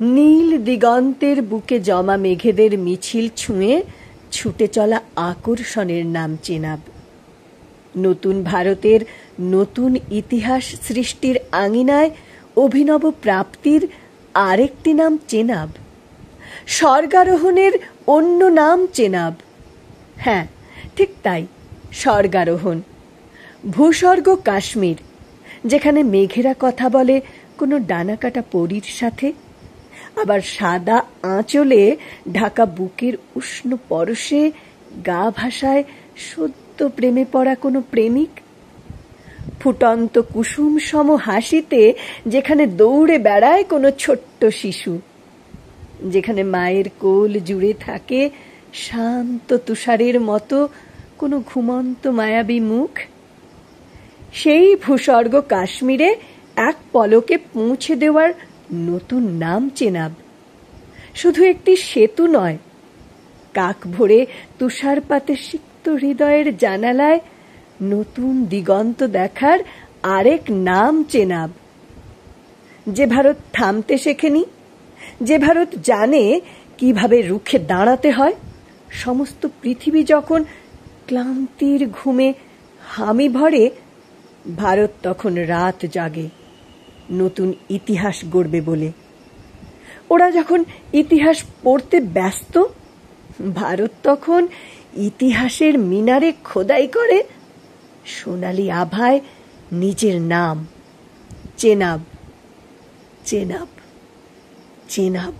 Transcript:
নীল দিগন্তের বুকে জমা মেঘেদের মিছিল ছুঁয়ে ছুটে চলা আকর্ষণের নাম চেনাব। নতুন ভারতের নতুন ইতিহাস সৃষ্টির আঙিনায় অভিনব প্রাপ্তির আরেকটি নাম চেনাব। স্বর্গারোহণের অন্য নাম চেনাব। হ্যাঁ, ঠিক তাই, স্বর্গারোহণ। ভূস্বর্গ কাশ্মীর, যেখানে মেঘেরা কথা বলে কোনো ডানাকাটা পরীর সাথে, আবার সাদা আঁচলে ঢাকা বুকের উষ্ণ পরশে গা ভাসায় সদ্য প্রেমে পড়া কোনো প্রেমিক। ফুটন্ত কুসুম সম হাসিতে যেখানে দৌড়ে বেড়ায় কোনো ছোট্ট শিশু, যেখানে মায়ের কোল জুড়ে থাকে শান্ত তুষারের মতো কোনো ঘুমন্ত মায়াবী মুখ, সেই ভূস্বর্গ কাশ্মীরে এক পলকে পৌঁছে দেওয়ার নতুন নাম চেনাব। শুধু একটি সেতু নয়, কাক ভরে তুষারপাতে সিক্ত হৃদয়ের জানালায় নতুন দিগন্ত দেখার আরেক নাম চেনাব। যে ভারত থামতে শেখেনি, যে ভারত জানে কিভাবে রুখে দাঁড়াতে হয়, সমস্ত পৃথিবী যখন ক্লান্তির ঘুমে হামি ভরে, ভারত তখন রাত জাগে নতুন ইতিহাস গড়বে বলে। ওরা যখন ইতিহাস পড়তে ব্যস্ত, ভারত তখন ইতিহাসের মিনারে খোদাই করে সোনালী আভায় নিজের নাম চেনাব, চেনাব, চেনাব।